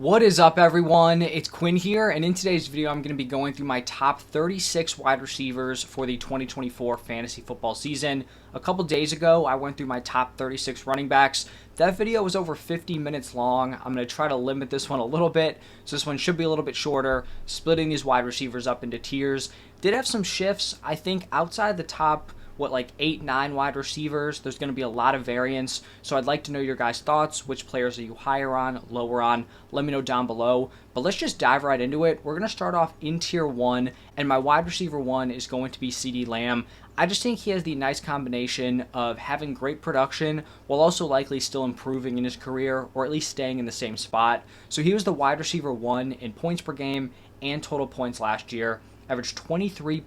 What is up, everyone? It's Quinn here, and in today's video, I'm going to be going through my top 36 wide receivers for the 2024 fantasy football season. A couple days ago, I went through my top 36 running backs. That video was over 50 minutes long. I'm going to try to limit this one a little bit, so this one should be a little bit shorter, splitting these wide receivers up into tiers. Did have some shifts, I think, outside the top like 8, 9 wide receivers. There's going to be a lot of variance, so I'd like to know your guys' thoughts. Which players are you higher on, lower on? Let me know down below. But let's just dive right into it. We're going to start off in tier 1, and my wide receiver 1 is going to be CeeDee Lamb. I just think he has the nice combination of having great production while also likely still improving in his career, or at least staying in the same spot. So he was the wide receiver 1 in points per game and total points last year. Averaged 23.7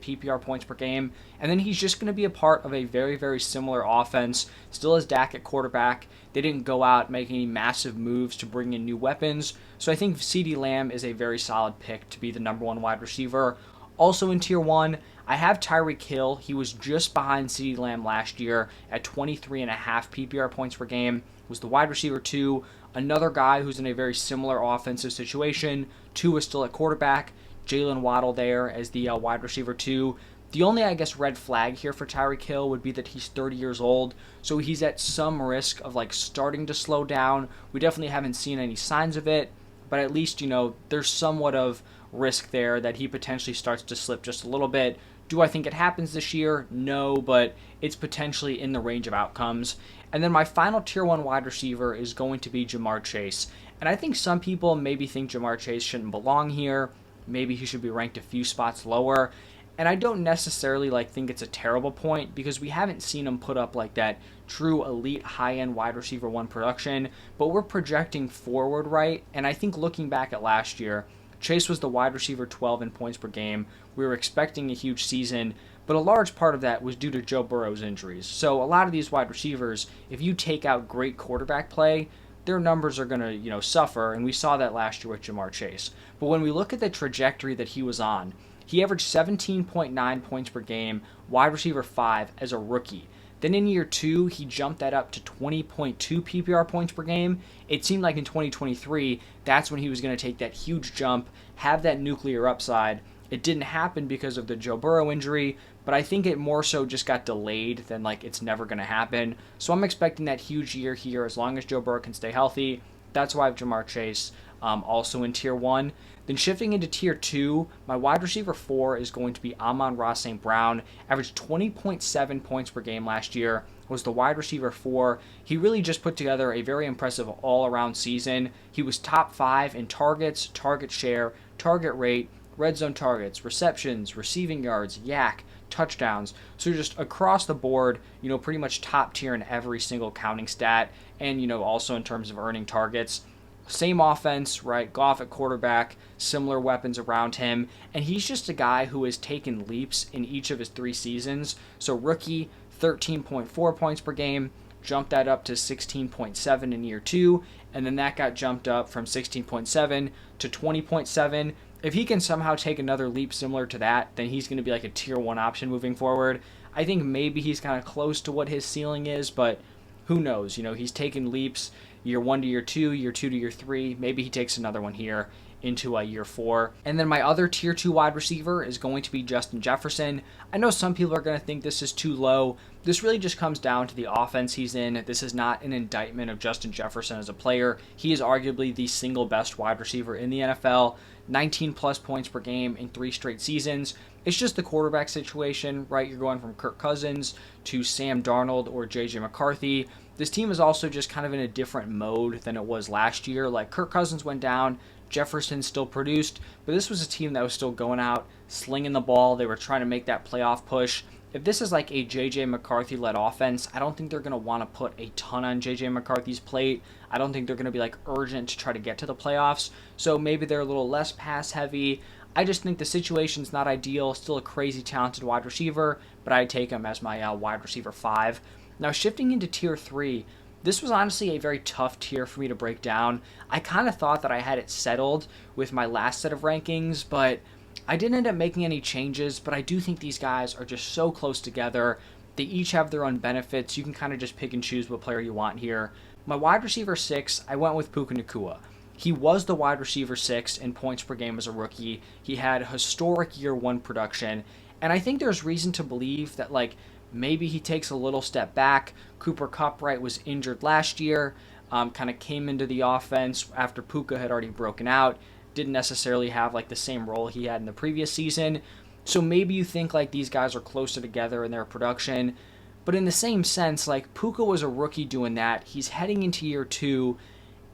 PPR points per game, and then he's just going to be a part of a very, very similar offense. Still has Dak at quarterback. They didn't go out making any massive moves to bring in new weapons, so I think CeeDee Lamb is a very solid pick to be the number 1 wide receiver. Also in tier 1, I have Tyreek Hill. He was just behind CeeDee Lamb last year at 23.5 PPR points per game. Was the wide receiver 2. Another guy who's in a very similar offensive situation. 2 is still at quarterback. Jalen Waddle there as the wide receiver 2. The only, I guess, red flag here for Tyreek Hill would be that he's 30 years old, so he's at some risk of starting to slow down. We definitely haven't seen any signs of it, but at least, there's somewhat of risk there that he potentially starts to slip just a little bit. Do I think it happens this year? No, but it's potentially in the range of outcomes. And then my final tier 1 wide receiver is going to be Ja'Marr Chase. And I think some people maybe think Ja'Marr Chase shouldn't belong here. Maybe he should be ranked a few spots lower. And I don't necessarily think it's a terrible point because we haven't seen him put up that true elite high-end wide receiver 1 production, but we're projecting forward right. And I think looking back at last year, Chase was the wide receiver 12 in points per game. We were expecting a huge season, but a large part of that was due to Joe Burrow's injuries. So a lot of these wide receivers, if you take out great quarterback play, their numbers are going to, suffer, and we saw that last year with Ja'Marr Chase. But when we look at the trajectory that he was on, he averaged 17.9 points per game, wide receiver 5 as a rookie. Then in year 2, he jumped that up to 20.2 PPR points per game. It seemed like in 2023, that's when he was going to take that huge jump, have that nuclear upside. It didn't happen because of the Joe Burrow injury, but I think it more so just got delayed than it's never going to happen. So I'm expecting that huge year here as long as Joe Burrow can stay healthy. That's why I have Ja'Marr Chase also in tier 1. Then shifting into tier 2, my wide receiver 4 is going to be Amon-Ra St. Brown. Averaged 20.7 points per game last year. Was the wide receiver 4. He really just put together a very impressive all-around season. He was top 5 in targets, target share, target rate, red zone targets, receptions, receiving yards, yak, touchdowns. So just across the board, pretty much top tier in every single counting stat, and also in terms of earning targets. Same offense, right? Goff at quarterback, similar weapons around him, and he's just a guy who has taken leaps in each of his 3 seasons. So rookie, 13.4 points per game, jumped that up to 16.7 in year 2, and then that got jumped up from 16.7 to 20.7. If he can somehow take another leap similar to that, then he's going to be a tier 1 option moving forward. I think maybe he's kind of close to what his ceiling is, but who knows? He's taken leaps year 1 to year 2, year 2 to year 3. Maybe he takes another one here into year 4. And then my other tier 2 wide receiver is going to be Justin Jefferson. I know some people are going to think this is too low. This really just comes down to the offense he's in. This is not an indictment of Justin Jefferson as a player. He is arguably the single best wide receiver in the NFL. 19 plus points per game in 3 straight seasons. It's just the quarterback situation, right? You're going from Kirk Cousins to Sam Darnold or JJ McCarthy. This team is also just kind of in a different mode than it was last year. Kirk Cousins went down, Jefferson still produced, but this was a team that was still going out, slinging the ball. They were trying to make that playoff push. If this is a JJ McCarthy-led offense, I don't think they're going to want to put a ton on JJ McCarthy's plate. I don't think they're going to be urgent to try to get to the playoffs. So maybe they're a little less pass-heavy. I just think the situation's not ideal. Still a crazy talented wide receiver, but I take him as my wide receiver 5. Now shifting into tier 3, this was honestly a very tough tier for me to break down. I kind of thought that I had it settled with my last set of rankings, but I didn't end up making any changes. But I do think these guys are just so close together. They each have their own benefits. You can kind of just pick and choose what player you want here. My wide receiver 6, I went with Puka Nacua. He was the wide receiver 6 in points per game as a rookie. He had historic year 1 production. And I think there's reason to believe that, like, maybe he takes a little step back. Cooper Kupp, right, was injured last year, kind of came into the offense after Puka had already broken out. Didn't necessarily have, like, the same role he had in the previous season. So maybe you think, like, these guys are closer together in their production. But in the same sense, like, Puka was a rookie doing that. He's heading into year 2.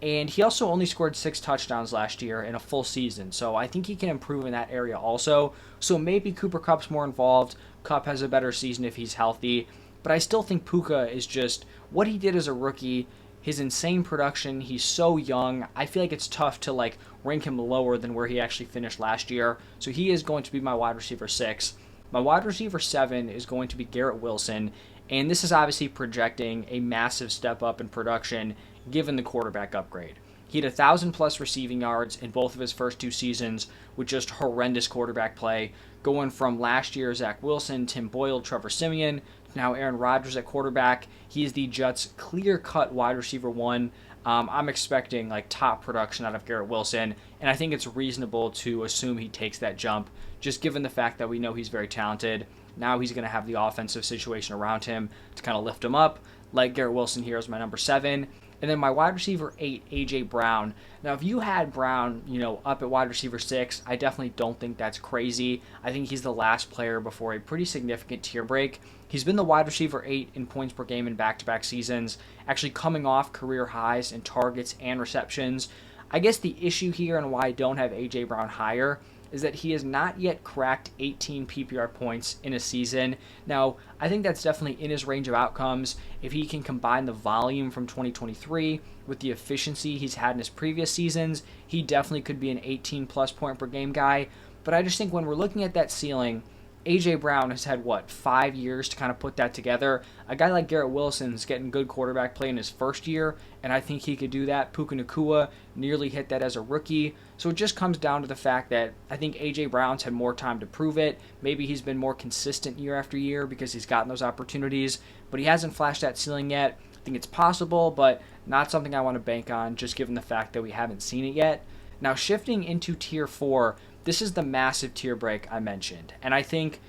And he also only scored 6 touchdowns last year in a full season. So I think he can improve in that area also. So maybe Cooper Kupp's more involved. Kupp has a better season if he's healthy. But I still think Puka is just what he did as a rookie, his insane production. He's so young. I feel like it's tough to, like, rank him lower than where he actually finished last year. So he is going to be my wide receiver 6. My wide receiver 7 is going to be Garrett Wilson. And this is obviously projecting a massive step up in production given the quarterback upgrade. He had 1,000+ receiving yards in both of his first 2 seasons with just horrendous quarterback play, going from last year Zach Wilson, Tim Boyle, Trevor Siemian, to now Aaron Rodgers at quarterback. He is the Jets' clear-cut wide receiver 1. I'm expecting, like, top production out of Garrett Wilson, and I think it's reasonable to assume he takes that jump, just given the fact that we know he's very talented. Now he's going to have the offensive situation around him to kind of lift him up. Like Garrett Wilson here is my number 7. And then my wide receiver 8, A.J. Brown. Now, if you had Brown, up at wide receiver 6, I definitely don't think that's crazy. I think he's the last player before a pretty significant tier break. He's been the wide receiver 8 in points per game in back-to-back seasons, actually coming off career highs in targets and receptions. I guess the issue here and why I don't have A.J. Brown higher is that he has not yet cracked 18 PPR points in a season. Now, I think that's definitely in his range of outcomes. If he can combine the volume from 2023 with the efficiency he's had in his previous seasons, he definitely could be an 18+ point per game guy. But I just think when we're looking at that ceiling, A.J. Brown has had, 5 years to kind of put that together. A guy like Garrett Wilson's getting good quarterback play in his first year, and I think he could do that. Puka Nacua nearly hit that as a rookie. So it just comes down to the fact that I think A.J. Brown's had more time to prove it. Maybe he's been more consistent year after year because he's gotten those opportunities, but he hasn't flashed that ceiling yet. I think it's possible, but not something I want to bank on, just given the fact that we haven't seen it yet. Now, shifting into tier 4, this is the massive tier break I mentioned. And I think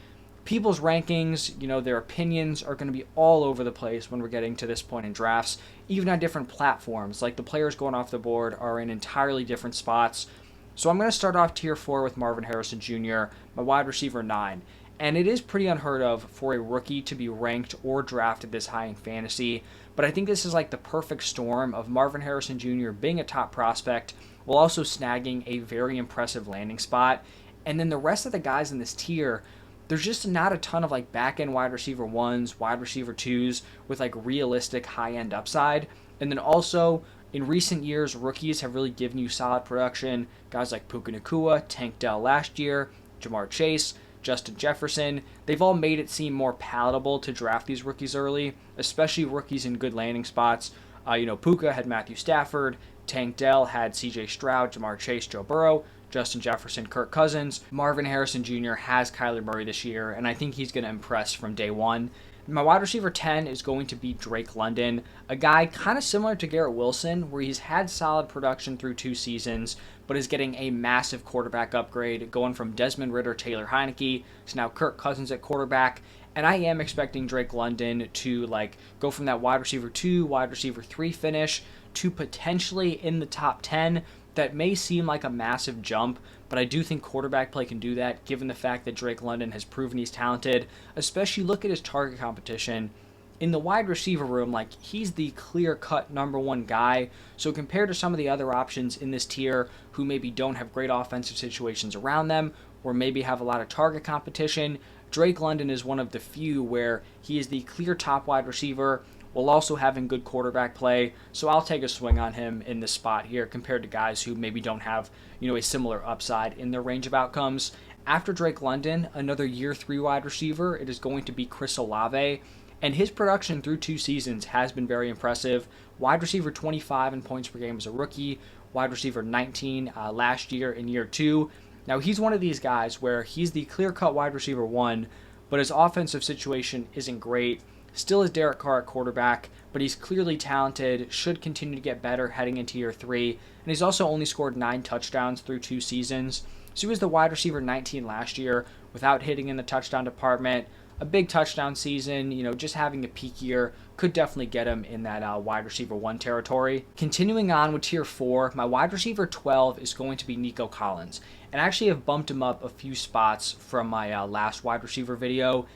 people's rankings, their opinions are going to be all over the place when we're getting to this point in drafts, even on different platforms. Like, the players going off the board are in entirely different spots. So I'm going to start off tier 4 with Marvin Harrison Jr., my wide receiver 9. And it is pretty unheard of for a rookie to be ranked or drafted this high in fantasy. But I think this is like the perfect storm of Marvin Harrison Jr. being a top prospect while also snagging a very impressive landing spot. And then the rest of the guys in this tier, there's just not a ton of like back-end wide receiver 1s, wide receiver 2s with like realistic high-end upside. And then also, in recent years, rookies have really given you solid production. Guys like Puka Nacua, Tank Dell last year, Jamar Chase, Justin Jefferson, they've all made it seem more palatable to draft these rookies early, especially rookies in good landing spots. Puka had Matthew Stafford, Tank Dell had C.J. Stroud, Jamar Chase, Joe Burrow, Justin Jefferson, Kirk Cousins. Marvin Harrison Jr. has Kyler Murray this year, and I think he's going to impress from day one. My wide receiver 10 is going to be Drake London, a guy kind of similar to Garrett Wilson, where he's had solid production through 2 seasons, but is getting a massive quarterback upgrade, going from Desmond Ridder, Taylor Heineke, to now Kirk Cousins at quarterback. And I am expecting Drake London to go from that wide receiver 2, wide receiver 3 finish to potentially in the top 10. That may seem like a massive jump, but I do think quarterback play can do that, given the fact that Drake London has proven he's talented, especially look at his target competition. In the wide receiver room, he's the clear-cut number 1 guy, so compared to some of the other options in this tier who maybe don't have great offensive situations around them, or maybe have a lot of target competition, Drake London is one of the few where he is the clear top wide receiver, while also having good quarterback play. So I'll take a swing on him in this spot here compared to guys who maybe don't have, a similar upside in their range of outcomes. After Drake London, another year 3 wide receiver, it is going to be Chris Olave. And his production through 2 seasons has been very impressive. Wide receiver 25 in points per game as a rookie. Wide receiver 19 last year in year 2. Now he's one of these guys where he's the clear-cut wide receiver 1, but his offensive situation isn't great. Still is Derek Carr at quarterback, but he's clearly talented, should continue to get better heading into year 3, and he's also only scored 9 touchdowns through 2 seasons. So he was the wide receiver 19 last year without hitting in the touchdown department. A big touchdown season, just having a peak year could definitely get him in that wide receiver 1 territory. Continuing on with tier 4, my wide receiver 12 is going to be Nico Collins. And I actually have bumped him up a few spots from my last wide receiver video.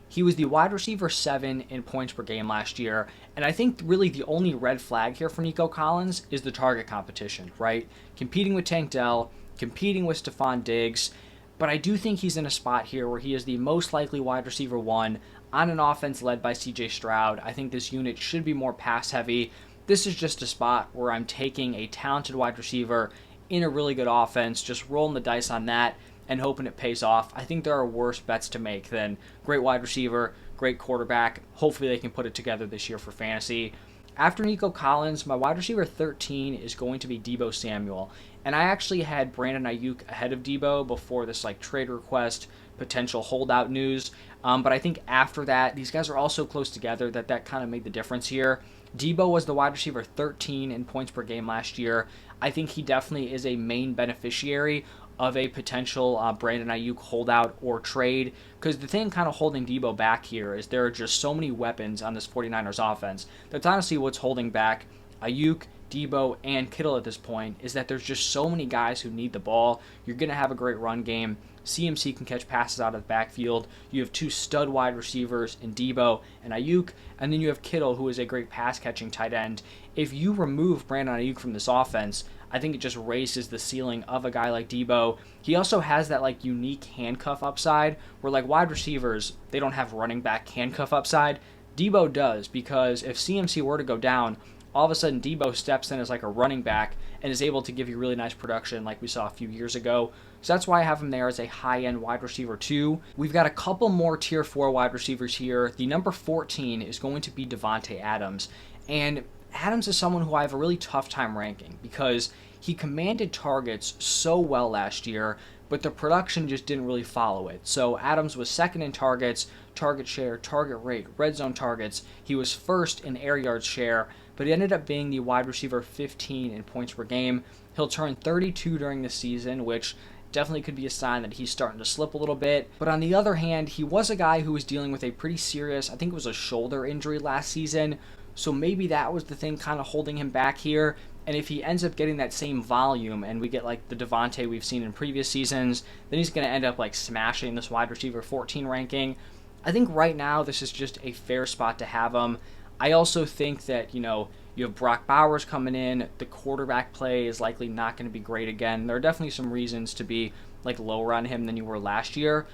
He was the wide receiver 7 in points per game last year, and I think really the only red flag here for Nico Collins is the target competition, right? Competing with Tank Dell, competing with Stephon Diggs, but I do think he's in a spot here where he is the most likely wide receiver 1 on an offense led by CJ Stroud. I think this unit should be more pass heavy. This is just a spot where I'm taking a talented wide receiver in a really good offense, just rolling the dice on that and hoping it pays off. I think there are worse bets to make than great wide receiver, great quarterback. Hopefully they can put it together this year for fantasy. After Nico Collins, my wide receiver 13 is going to be Deebo Samuel. And I actually had Brandon Ayuk ahead of Deebo before this trade request, potential holdout news. But I think after that, these guys are all so close together that kind of made the difference here. Deebo was the wide receiver 13 in points per game last year. I think he definitely is a main beneficiary of a potential Brandon Ayuk holdout or trade, because the thing kind of holding Deebo back here is there are just so many weapons on this 49ers offense. That's honestly what's holding back Ayuk, Deebo, and Kittle at this point, is that there's just so many guys who need the ball. You're going to have a great run game. CMC can catch passes out of the backfield. You have 2 stud wide receivers in Deebo and Ayuk, and then you have Kittle, who is a great pass-catching tight end. If you remove Brandon Ayuk from this offense, I think it just raises the ceiling of a guy like Deebo. He also has that unique handcuff upside where wide receivers, they don't have running back handcuff upside. Deebo does, because if CMC were to go down, all of a sudden Deebo steps in as a running back and is able to give you really nice production like we saw a few years ago. So that's why I have him there as a high-end wide receiver 2. We've got a couple more tier 4 wide receivers here. The number 14 is going to be Davante Adams. And Adams is someone who I have a really tough time ranking because he commanded targets so well last year, but the production just didn't really follow it. So Adams was second in targets, target share, target rate, red zone targets. He was first in air yards share, but he ended up being the wide receiver 15 in points per game. He'll turn 32 during the season, which definitely could be a sign that he's starting to slip a little bit. But on the other hand, he was a guy who was dealing with a pretty serious, I think it was a shoulder injury last season, so maybe that was the thing kind of holding him back here. And if he ends up getting that same volume and we get the Davante we've seen in previous seasons, then he's going to end up smashing this wide receiver 14 ranking. I think right now this is just a fair spot to have him. I also think that, you have Brock Bowers coming in. The quarterback play is likely not going to be great again. There are definitely some reasons to be lower on him than you were last year.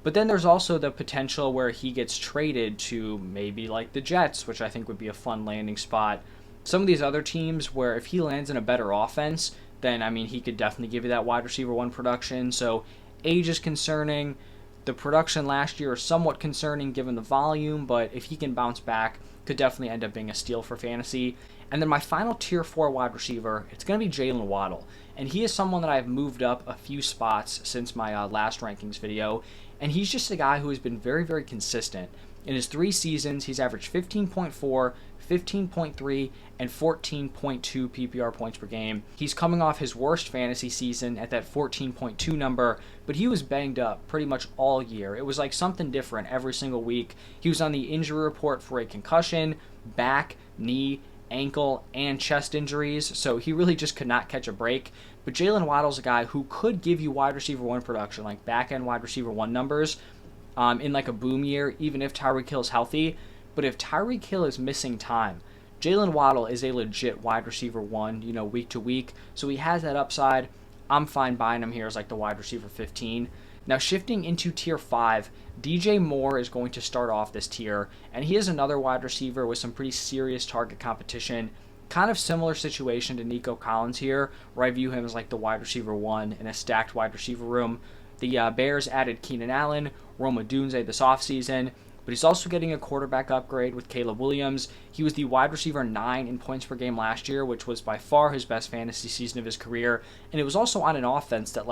But then there's also the potential where he gets traded to maybe the Jets, which I think would be a fun landing spot. Some of these other teams where if he lands in a better offense, then, he could definitely give you that wide receiver 1 production. So age is concerning. The production last year is somewhat concerning given the volume, but if he can bounce back, could definitely end up being a steal for fantasy. And then my final tier 4 wide receiver, it's going to be Jalen Waddle. And he is someone that I've moved up a few spots since my last rankings video. And he's just a guy who has been very, very consistent. In his 3 seasons, he's averaged 15.4, 15.3, and 14.2 PPR points per game. He's coming off his worst fantasy season at that 14.2 number, but he was banged up pretty much all year. It was something different every single week. He was on the injury report for a concussion, back, knee, ankle, and chest injuries, so he really just could not catch a break. But Jalen Waddle's a guy who could give you wide receiver 1 production, back-end wide receiver 1 numbers, in a boom year, even if Tyreek Hill is healthy. But if Tyreek Hill is missing time, Jalen Waddle is a legit wide receiver 1, week to week. So he has that upside. I'm fine buying him here as the wide receiver 15. Now shifting into tier 5, DJ Moore is going to start off this tier, and he is another wide receiver with some pretty serious target competition. Kind of similar situation to Nico Collins here, where I view him as the wide receiver 1 in a stacked wide receiver room. The Bears added Keenan Allen, Rome Odunze this offseason, but he's also getting a quarterback upgrade with Caleb Williams. He was the wide receiver 9 in points per game last year, which was by far his best fantasy season of his career, and it was also on an offense that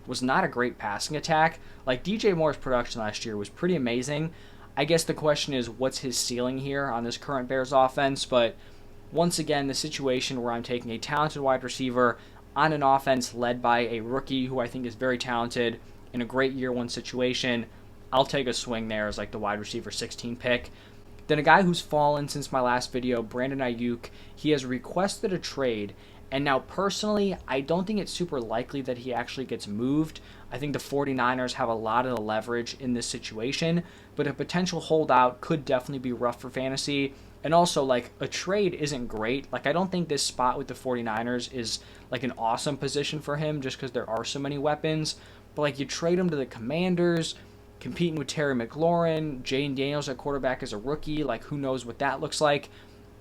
was not a great passing attack. DJ Moore's production last year was pretty amazing. I guess the question is, what's his ceiling here on this current Bears offense? But once again, the situation where I'm taking a talented wide receiver on an offense led by a rookie who I think is very talented in a great year one situation, I'll take a swing there as like the wide receiver 16 pick. Then a guy who's fallen since my last video, Brandon Ayuk, he has requested a trade. And now personally, I don't think it's super likely that he actually gets moved. I think the 49ers have a lot of the leverage in this situation, but a potential holdout could definitely be rough for fantasy. And also, like, a trade isn't great. Like, I don't think this spot with the 49ers is, like, an awesome position for him just because there are so many weapons. But, like, you trade him to the Commanders, competing with Terry McLaurin, Jane Daniels at quarterback as a rookie. Like, who knows what that looks like.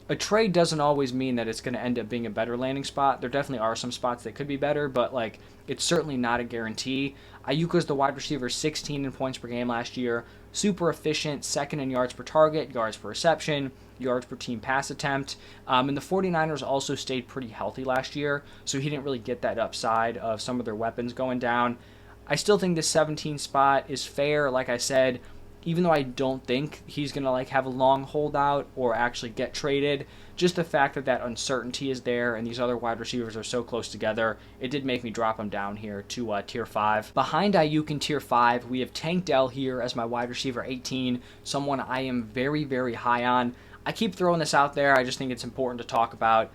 A trade doesn't always mean that it's going to end up being a better landing spot. There definitely are some spots that could be better, but like it's certainly not a guarantee. Ayuk was the wide receiver 16 in points per game last year. Super efficient, second in yards per target, yards per reception, yards per team pass attempt. And the 49ers also stayed pretty healthy last year, so he didn't really get that upside of some of their weapons going down. I still think this 17 spot is fair, like I said. Even though I don't think he's going to like have a long holdout or actually get traded, just the fact that that uncertainty is there and these other wide receivers are so close together, it did make me drop him down here to tier 5. Behind Ayuk in tier 5, we have Tank Dell here as my wide receiver 18, someone I am very, very high on. I keep throwing this out there. I just think it's important to talk about.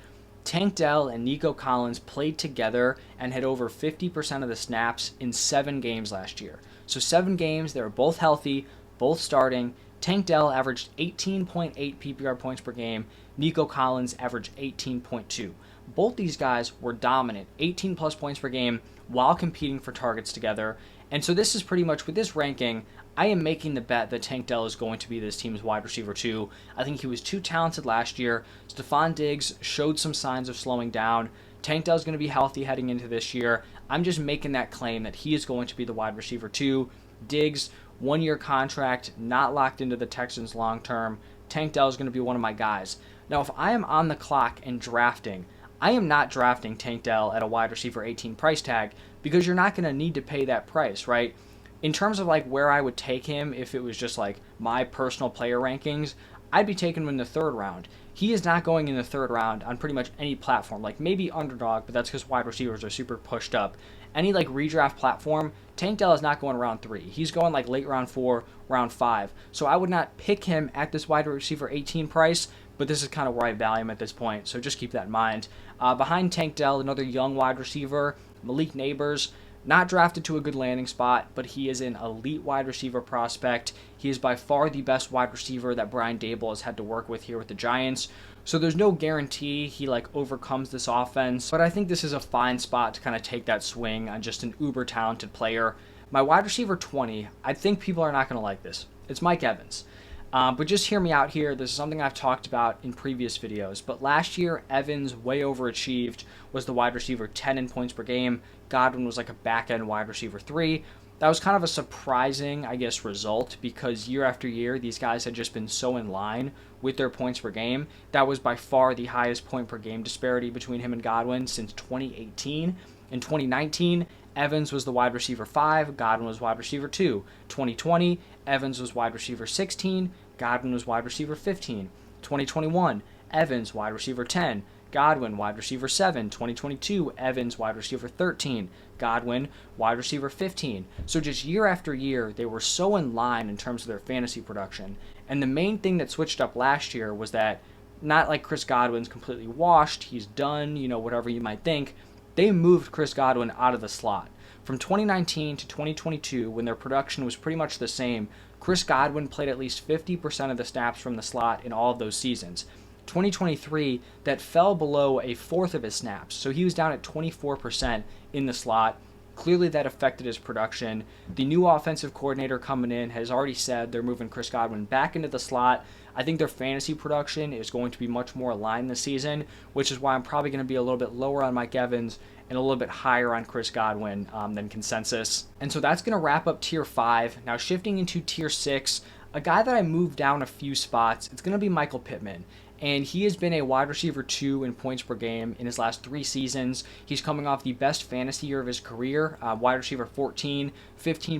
Tank Dell and Nico Collins played together and had over 50% of the snaps in 7 games last year. So 7 games, they were both healthy, both starting. Tank Dell averaged 18.8 PPR points per game. Nico Collins averaged 18.2. Both these guys were dominant, 18 plus points per game while competing for targets together. And so this is pretty much with this ranking, I am making the bet that Tank Dell is going to be this team's wide receiver 2. I think he was too talented last year. Stephon Diggs showed some signs of slowing down. Tank Dell is going to be healthy heading into this year. I'm just making that claim that he is going to be the wide receiver 2. Diggs, 1-year contract, not locked into the Texans long term. Tank Dell is going to be one of my guys. Now, if I am on the clock and drafting, I am not drafting Tank Dell at a wide receiver 18 price tag because you're not going to need to pay that price, right? In terms of like where I would take him if it was just like my personal player rankings, I'd be taking him in the 3rd round. He is not going in the 3rd round on pretty much any platform, like maybe Underdog, but that's because wide receivers are super pushed up. Any like redraft platform, Tank Dell is not going round 3. He's going like late round 4, round 5. So I would not pick him at this wide receiver 18 price, but this is kind of where I value him at this point, so just keep that in mind. Behind Tank Dell, another young wide receiver, Malik Neighbors. Not drafted to a good landing spot, but he is an elite wide receiver prospect. He is by far the best wide receiver that Brian Daboll has had to work with here with the Giants. So there's no guarantee he like overcomes this offense, but I think this is a fine spot to kind of take that swing on just an uber talented player. My wide receiver 20, I think people are not going to like this. It's Mike Evans. But just hear me out here. This is something I've talked about in previous videos. But last year, Evans way overachieved, was the wide receiver 10 in points per game. Godwin was like a back-end wide receiver 3. That was kind of a surprising, I guess, result because year after year, these guys had just been so in line with their points per game. That was by far the highest point per game disparity between him and Godwin since 2018. In 2019, Evans was the wide receiver 5, Godwin was wide receiver 2. 2020, Evans was wide receiver 16, Godwin was wide receiver 15. 2021, Evans wide receiver 10, Godwin wide receiver 7. 2022, Evans wide receiver 13, Godwin wide receiver 15. So just year after year, they were so in line in terms of their fantasy production. And the main thing that switched up last year was that not like Chris Godwin's completely washed, he's done, whatever you might think. They moved Chris Godwin out of the slot. From 2019 to 2022, when their production was pretty much the same, Chris Godwin played at least 50% of the snaps from the slot in all of those seasons. 2023, that fell below a fourth of his snaps, so he was down at 24% in the slot. Clearly that affected his production. The new offensive coordinator coming in has already said they're moving Chris Godwin back into the slot. I think their fantasy production is going to be much more aligned this season, which is why I'm probably going to be a little bit lower on Mike Evans and a little bit higher on Chris Godwin than consensus. And so that's going to wrap up Tier 5. Now shifting into Tier 6, a guy that I moved down a few spots, it's going to be Michael Pittman. And he has been a wide receiver 2 in points per game in his last 3 seasons. He's coming off the best fantasy year of his career, wide receiver 14, 15.6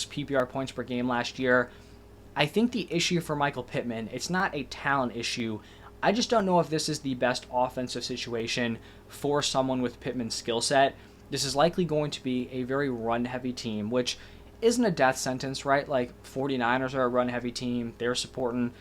PPR points per game last year. I think the issue for Michael Pittman, it's not a talent issue. I just don't know if this is the best offensive situation for someone with Pittman's skill set. This is likely going to be a very run-heavy team, which isn't a death sentence, right? Like 49ers are a run-heavy team. They're supporting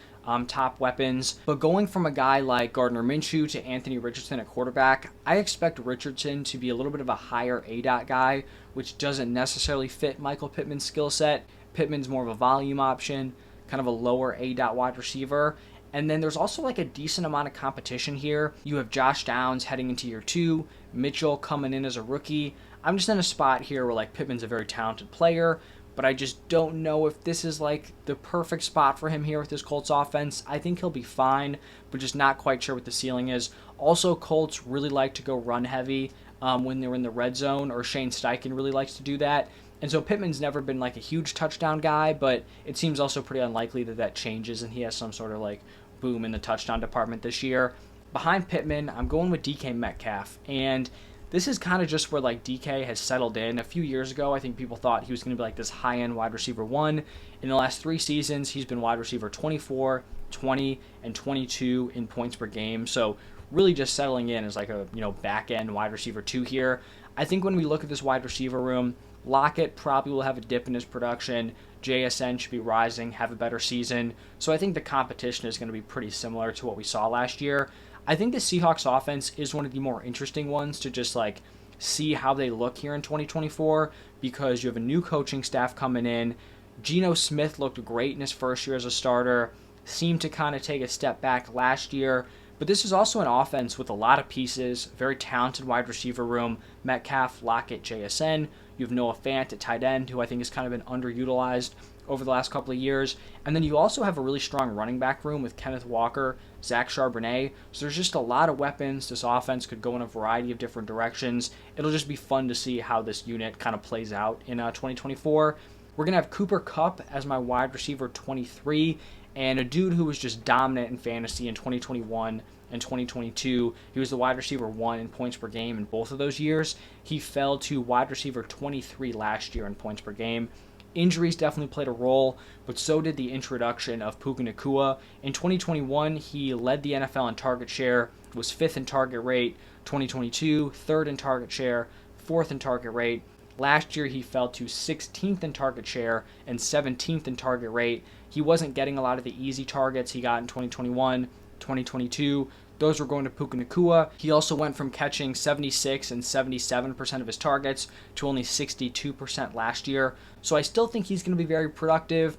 top weapons. But going from a guy like Gardner Minshew to Anthony Richardson at quarterback, I expect Richardson to be a little bit of a higher ADOT guy, which doesn't necessarily fit Michael Pittman's skill set. Pittman's more of a volume option, kind of a lower ADOT wide receiver. And then there's also like a decent amount of competition here. You have Josh Downs heading into year 2, Mitchell coming in as a rookie. I'm just in a spot here where like Pittman's a very talented player, but I just don't know if this is like the perfect spot for him here with this Colts offense. I think he'll be fine, but just not quite sure what the ceiling is. Also, Colts really like to go run heavy when they're in the red zone, or Shane Steichen really likes to do that. And so Pittman's never been like a huge touchdown guy, but it seems also pretty unlikely that that changes and he has some sort of like boom in the touchdown department this year. Behind Pittman, I'm going with DK Metcalf, and this is kind of just where like DK has settled in. A few years ago, I think people thought he was going to be like this high-end wide receiver 1. In the last 3 seasons, he's been wide receiver 24, 20, and 22 in points per game. So really just settling in as like a back-end wide receiver 2 here. I think when we look at this wide receiver room, Lockett probably will have a dip in his production. JSN should be rising, have a better season. So I think the competition is going to be pretty similar to what we saw last year. I think the Seahawks offense is one of the more interesting ones to just like see how they look here in 2024, because you have a new coaching staff coming in. Geno Smith looked great in his first year as a starter, seemed to kind of take a step back last year. But this is also an offense with a lot of pieces, very talented wide receiver room, Metcalf, Lockett, JSN. You have Noah Fant at tight end, who I think has kind of been underutilized over the last couple of years. And then you also have a really strong running back room with Kenneth Walker, Zach Charbonnet. So there's just a lot of weapons. This offense could go in a variety of different directions. It'll just be fun to see how this unit kind of plays out in 2024. We're going to have Cooper Kupp as my wide receiver 23, and a dude who was just dominant in fantasy in 2021 and 2022. He was the wide receiver 1 in points per game in both of those years. He fell to wide receiver 23 last year in points per game. Injuries definitely played a role, but so did the introduction of Puka Nacua. In 2021, he led the NFL in target share, was 5th in target rate. 2022, 3rd in target share, 4th in target rate. Last year, he fell to 16th in target share and 17th in target rate. He wasn't getting a lot of the easy targets he got in 2021, 2022. Those were going to Puka Nacua. He also went from catching 76 and 77% of his targets to only 62% last year. So I still think he's going to be very productive.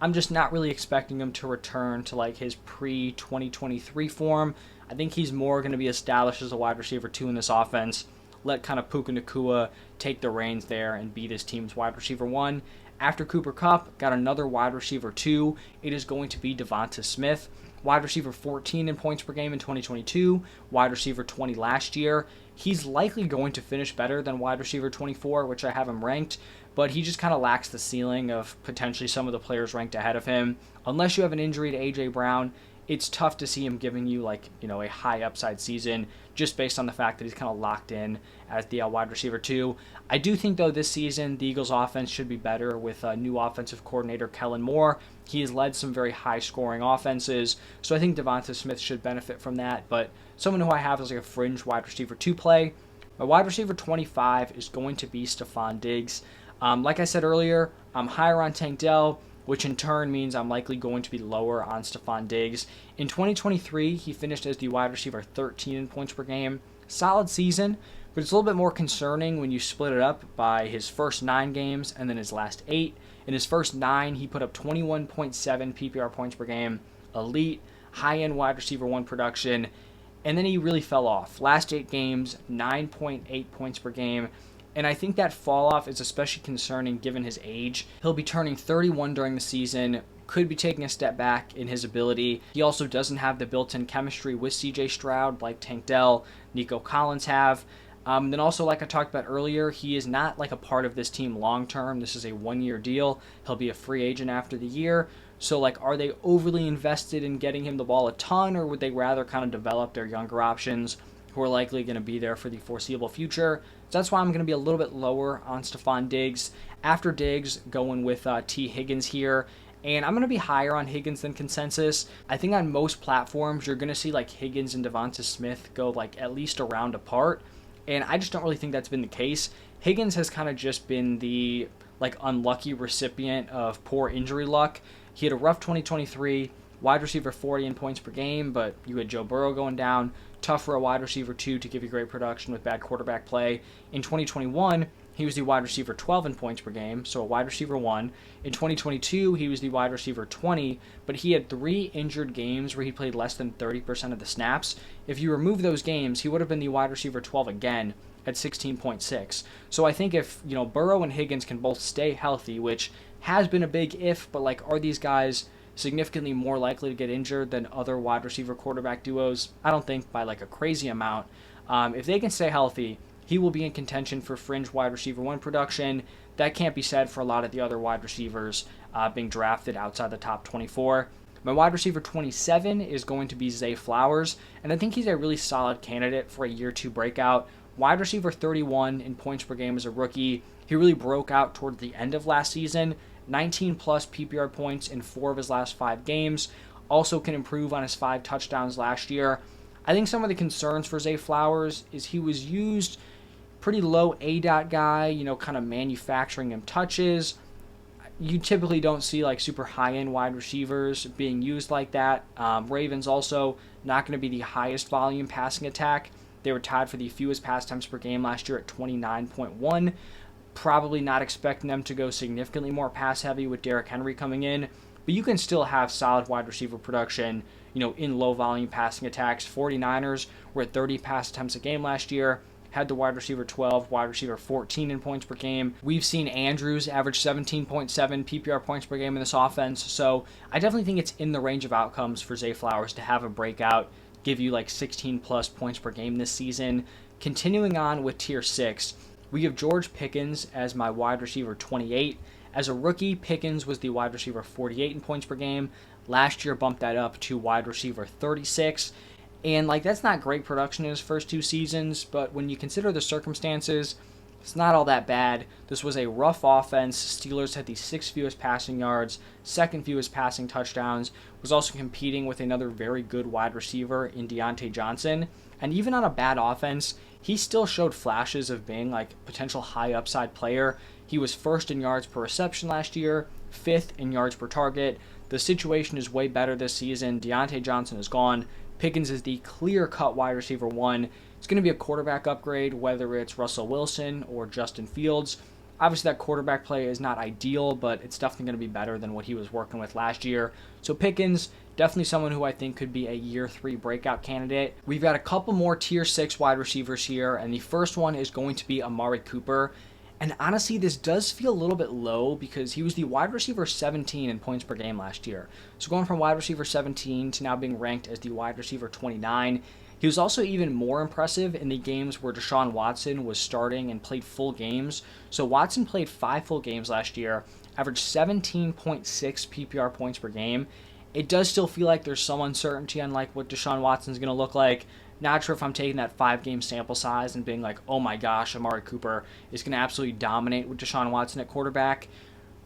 I'm just not really expecting him to return to like his pre-2023 form. I think he's more going to be established as a wide receiver 2 in this offense. Let kind of Puka Nacua take the reins there and be this team's wide receiver 1. After Cooper Kupp, got another wide receiver 2. It is going to be Devonta Smith. Wide receiver 14 in points per game in 2022, wide receiver 20 last year. He's likely going to finish better than wide receiver 24, which I have him ranked, but he just kind of lacks the ceiling of potentially some of the players ranked ahead of him. Unless you have an injury to A.J. Brown, it's tough to see him giving you like, a high upside season just based on the fact that he's kind of locked in as the wide receiver 2. I do think, though, this season the Eagles' offense should be better with new offensive coordinator Kellen Moore. He has led some very high-scoring offenses, so I think Devonta Smith should benefit from that. But someone who I have as like a fringe wide receiver 2 play, my wide receiver 25 is going to be Stephon Diggs. Like I said earlier, I'm higher on Tank Dell, which in turn means I'm likely going to be lower on Stephon Diggs. In 2023, he finished as the wide receiver 13 in points per game. Solid season, but it's a little bit more concerning when you split it up by his first 9 games and then his last 8. In his first 9, he put up 21.7 PPR points per game, elite, high-end wide receiver 1 production, and then he really fell off. Last 8 games, 9.8 points per game. And I think that fall off is especially concerning given his age. He'll be turning 31 during the season, could be taking a step back in his ability. He also doesn't have the built-in chemistry with CJ Stroud like Tank Dell, Nico Collins have. Then also, like I talked about earlier, he is not like a part of this team long-term. This is a 1-year deal. He'll be a free agent after the year. So, like, are they overly invested in getting him the ball a ton, or would they rather kind of develop their younger options who are likely going to be there for the foreseeable future? So that's why I'm going to be a little bit lower on Stephon Diggs. After Diggs, going with T. Higgins here. And I'm going to be higher on Higgins than consensus. I think on most platforms, you're going to see like Higgins and Devonta Smith go like at least a round apart. And I just don't really think that's been the case. Higgins has kind of just been the like unlucky recipient of poor injury luck. He had a rough 2023, wide receiver 40 in points per game, but you had Joe Burrow going down. Tough for a wide receiver 2 to give you great production with bad quarterback play. In 2021, he was the wide receiver 12 in points per game, so a wide receiver 1. In 2022, he was the wide receiver 20, but he had 3 injured games where he played less than 30% of the snaps. If you remove those games, he would have been the wide receiver 12 again at 16.6. So I think if, Burrow and Higgins can both stay healthy, which has been a big if, but like, are these guys significantly more likely to get injured than other wide receiver quarterback duos? I don't think by like a crazy amount. If they can stay healthy, he will be in contention for fringe wide receiver 1 production. That can't be said for a lot of the other wide receivers being drafted outside the top 24. My wide receiver 27 is going to be Zay Flowers, and I think he's a really solid candidate for a year 2 breakout. Wide receiver 31 in points per game as a rookie. He really broke out toward the end of last season. 19 plus PPR points in 4 of his last 5 games. Also can improve on his 5 touchdowns last year. I think some of the concerns for Zay Flowers is he was used pretty low ADOT guy, kind of manufacturing him touches. You typically don't see like super high-end wide receivers being used like that. Ravens also not going to be the highest volume passing attack. They were tied for the fewest pass attempts per game last year at 29.1. Probably not expecting them to go significantly more pass heavy with Derrick Henry coming in, but you can still have solid wide receiver production, in low volume passing attacks. 49ers were at 30 pass attempts a game last year, had the wide receiver 12, wide receiver 14 in points per game. We've seen Andrews average 17.7 PPR points per game in this offense, so I definitely think it's in the range of outcomes for Zay Flowers to have a breakout, give you like 16 plus points per game this season. Continuing on with tier 6, we have George Pickens as my wide receiver 28. As a rookie, Pickens was the wide receiver 48 in points per game. Last year bumped that up to wide receiver 36. And that's not great production in his first 2 seasons, but when you consider the circumstances, it's not all that bad. This was a rough offense. Steelers had the 6th fewest passing yards, 2nd fewest passing touchdowns, was also competing with another very good wide receiver in Deontay Johnson. And even on a bad offense, he still showed flashes of being like a potential high upside player. He was 1st in yards per reception last year, 5th in yards per target. The situation is way better this season. Deontay Johnson is gone. Pickens is the clear-cut wide receiver 1. It's going to be a quarterback upgrade, whether it's Russell Wilson or Justin Fields. Obviously, that quarterback play is not ideal, but it's definitely going to be better than what he was working with last year. So Pickens, definitely someone who I think could be a year 3 breakout candidate. We've got a couple more tier 6 wide receivers here, and the first one is going to be Amari Cooper. And honestly, this does feel a little bit low because he was the wide receiver 17 in points per game last year. So going from wide receiver 17 to now being ranked as the wide receiver 29. He was also even more impressive in the games where Deshaun Watson was starting and played full games. So Watson played 5 full games last year, averaged 17.6 PPR points per game. It does still feel like there's some uncertainty on like what Deshaun Watson's going to look like. Not sure if I'm taking that 5-game sample size and being like, oh my gosh, Amari Cooper is going to absolutely dominate with Deshaun Watson at quarterback.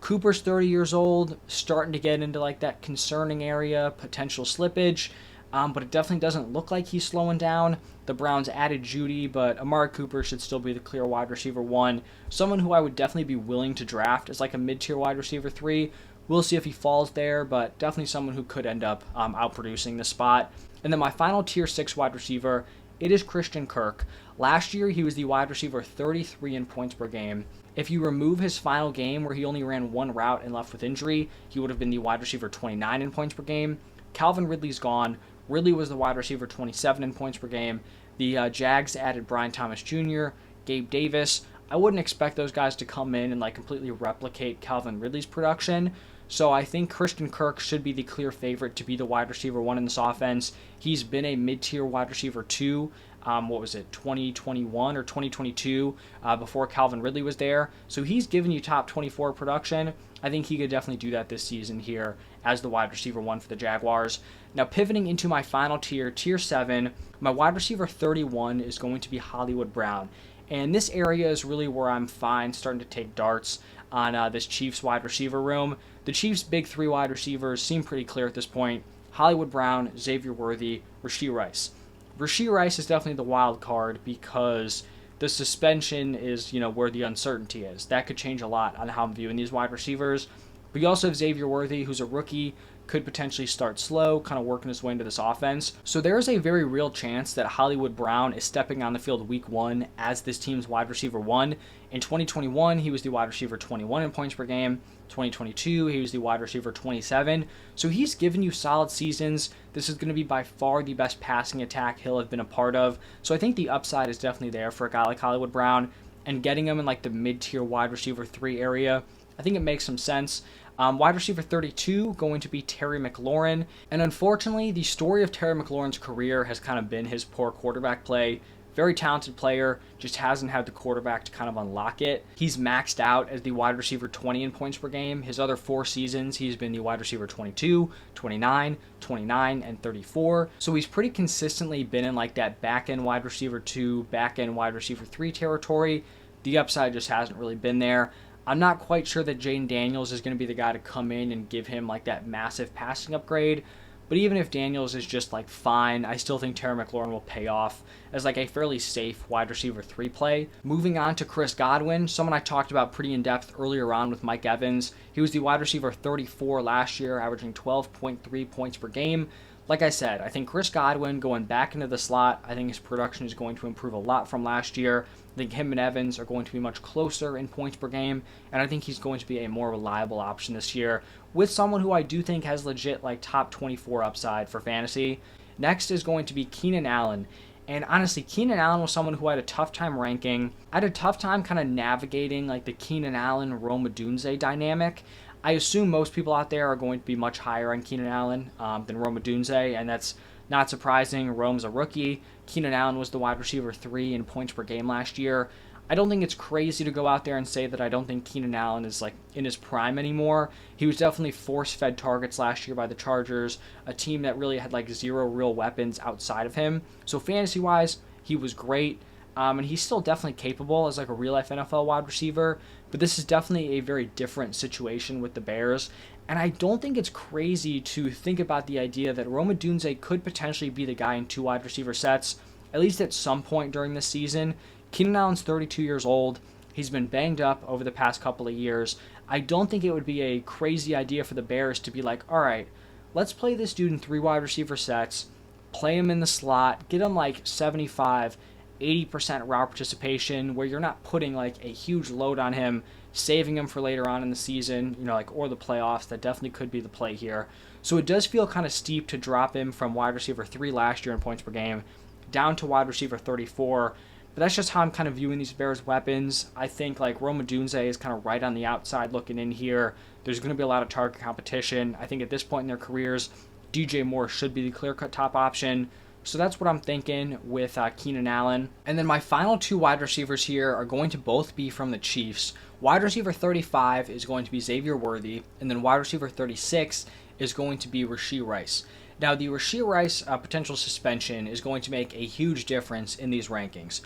Cooper's 30 years old, starting to get into like that concerning area, potential slippage, but it definitely doesn't look like he's slowing down. The Browns added Judy, but Amari Cooper should still be the clear wide receiver 1. Someone who I would definitely be willing to draft as like a mid-tier wide receiver 3. We'll see if he falls there, but definitely someone who could end up outproducing the spot. And then my final tier 6 wide receiver, it is Christian Kirk. Last year, he was the wide receiver 33 in points per game. If you remove his final game where he only ran 1 route and left with injury, he would have been the wide receiver 29 in points per game. Calvin Ridley's gone. Ridley was the wide receiver 27 in points per game. The Jags added Brian Thomas Jr., Gabe Davis. I wouldn't expect those guys to come in and like completely replicate Calvin Ridley's production. So I think Christian Kirk should be the clear favorite to be the wide receiver 1 in this offense. He's been a mid-tier wide receiver 2, 2021 or 2022, before Calvin Ridley was there. So he's given you top 24 production. I think he could definitely do that this season here as the wide receiver 1 for the Jaguars. Now pivoting into my final tier, tier 7, my wide receiver 31 is going to be Hollywood Brown. And this area is really where I'm fine starting to take darts. on this Chiefs wide receiver room. The Chiefs' big three wide receivers seem pretty clear at this point. Hollywood Brown, Xavier Worthy, Rashee Rice. Rashee Rice is definitely the wild card because the suspension is, where the uncertainty is. That could change a lot on how I'm viewing these wide receivers. But you also have Xavier Worthy, who's a rookie, could potentially start slow, kind of working his way into this offense. So there is a very real chance that Hollywood Brown is stepping on the field week 1 as this team's wide receiver 1. In 2021, he was the wide receiver 21 in points per game. 2022, he was the wide receiver 27. So he's given you solid seasons. This is going to be by far the best passing attack he'll have been a part of. So I think the upside is definitely there for a guy like Hollywood Brown, and getting him in like the mid-tier wide receiver 3 area, I think it makes some sense. Wide receiver 32 going to be Terry McLaurin. And unfortunately, the story of Terry McLaurin's career has kind of been his poor quarterback play. Very talented player, just hasn't had the quarterback to kind of unlock it. He's maxed out as the wide receiver 20 in points per game. His other 4 seasons, he's been the wide receiver 22, 29, 29, and 34. So he's pretty consistently been in like that back-end wide receiver 2, back-end wide receiver 3 territory. The upside just hasn't really been there. I'm not quite sure that Jaden Daniels is going to be the guy to come in and give him like that massive passing upgrade. But even if Daniels is just like fine, I still think Terry McLaurin will pay off as like a fairly safe wide receiver 3 play. Moving on to Chris Godwin, someone I talked about pretty in depth earlier on with Mike Evans. He was the wide receiver 34 last year, averaging 12.3 points per game. Like I said, I think Chris Godwin going back into the slot, I think his production is going to improve a lot from last year. I think him and Evans are going to be much closer in points per game, and I think he's going to be a more reliable option this year with someone who I do think has legit like top 24 upside for fantasy. Next is going to be Keenan Allen. And honestly, Keenan Allen was someone who I had a tough time ranking. I had a tough time kind of navigating like the Keenan Allen-Rome Odunze dynamic. I assume most people out there are going to be much higher on Keenan Allen than Rome Odunze, and that's not surprising. Rome's a rookie. Keenan Allen was the wide receiver 3 in points per game last year. I don't think it's crazy to go out there and say that I don't think Keenan Allen is like in his prime anymore. He was definitely force-fed targets last year by the Chargers, a team that really had like 0 real weapons outside of him. So fantasy-wise, he was great. And he's still definitely capable as like a real-life NFL wide receiver, but this is definitely a very different situation with the Bears. And I don't think it's crazy to think about the idea that Rome Odunze could potentially be the guy in 2 wide receiver sets, at least at some point during this season. Keenan Allen's 32 years old. He's been banged up over the past couple of years. I don't think it would be a crazy idea for the Bears to be like, all right, let's play this dude in 3 wide receiver sets, play him in the slot, get him like 75, 80% route participation where you're not putting like a huge load on him, saving him for later on in the season, or the playoffs. That definitely could be the play here. So it does feel kind of steep to drop him from wide receiver 3 last year in points per game down to wide receiver 34. But that's just how I'm kind of viewing these Bears weapons. I think like Rome Odunze is kind of right on the outside looking in here. There's going to be a lot of target competition. I think at this point in their careers, DJ Moore should be the clear-cut top option. So that's what I'm thinking with Keenan Allen. And then my final 2 wide receivers here are going to both be from the Chiefs. Wide receiver 35 is going to be Xavier Worthy, and then wide receiver 36 is going to be Rashee Rice. Now, the Rashee Rice potential suspension is going to make a huge difference in these rankings.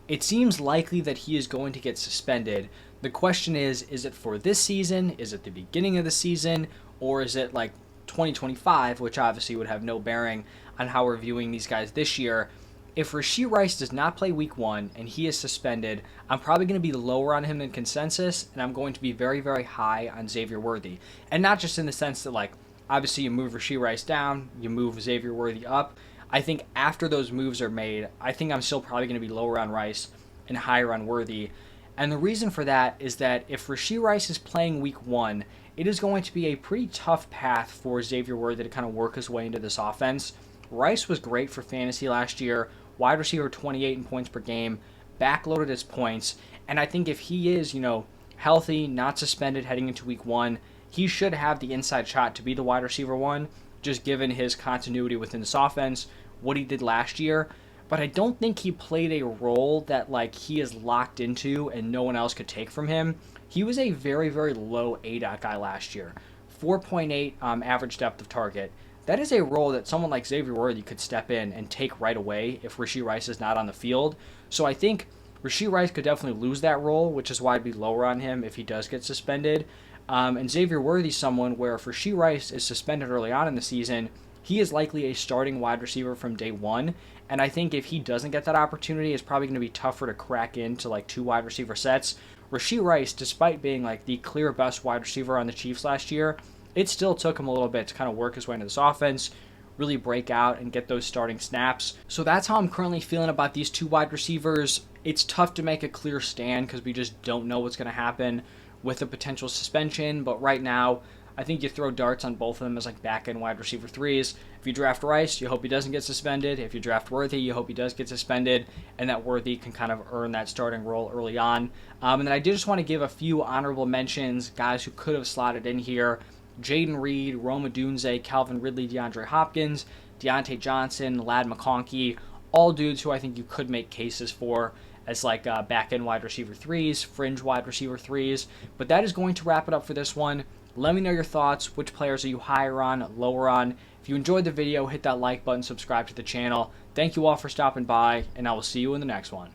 It seems likely that he is going to get suspended. The question is it for this season? Is it the beginning of the season? Or is it like 2025, which obviously would have no bearing on how we're viewing these guys this year? If Rashee Rice does not play week 1 and he is suspended, I'm probably going to be lower on him than consensus, and I'm going to be very, very high on Xavier Worthy. And not just in the sense that, like, obviously you move Rashee Rice down, you move Xavier Worthy up. I think after those moves are made, I think I'm still probably going to be lower on Rice and higher on Worthy. And the reason for that is that if Rashee Rice is playing week 1, it is going to be a pretty tough path for Xavier Worthy to kind of work his way into this offense. Rice was great for fantasy last year, wide receiver 28 in points per game, backloaded his points, and I think if he is, healthy, not suspended heading into week 1, he should have the inside shot to be the wide receiver 1, just given his continuity within this offense, what he did last year. But I don't think he played a role that like he is locked into and no one else could take from him. He was a very, very low ADOT guy last year, 4.8 average depth of target. That is a role that someone like Xavier Worthy could step in and take right away if Rashee Rice is not on the field. So I think Rashee Rice could definitely lose that role, which is why I'd be lower on him if he does get suspended. And Xavier Worthy's someone where if Rashee Rice is suspended early on in the season, he is likely a starting wide receiver from day one. And I think if he doesn't get that opportunity, it's probably going to be tougher to crack into like 2 wide receiver sets. Rashee Rice, despite being like the clear best wide receiver on the Chiefs last year, it still took him a little bit to kind of work his way into this offense, really break out and get those starting snaps. So that's how I'm currently feeling about these 2 wide receivers. It's tough to make a clear stand because we just don't know what's going to happen with a potential suspension, but right now I think you throw darts on both of them as like back-end wide receiver 3s. If you draft Rice, you hope he doesn't get suspended. If you draft Worthy, you hope he does get suspended, and that Worthy can kind of earn that starting role early on. And then I did just want to give a few honorable mentions, guys who could have slotted in here. Jaden Reed, Rome Odunze, Calvin Ridley, DeAndre Hopkins, Deontay Johnson, Ladd McConkey, all dudes who I think you could make cases for as like back-end wide receiver 3s, fringe wide receiver 3s. But that is going to wrap it up for this one. Let me know your thoughts. Which players are you higher on, lower on? If you enjoyed the video, hit that like button, subscribe to the channel. Thank you all for stopping by, and I will see you in the next one.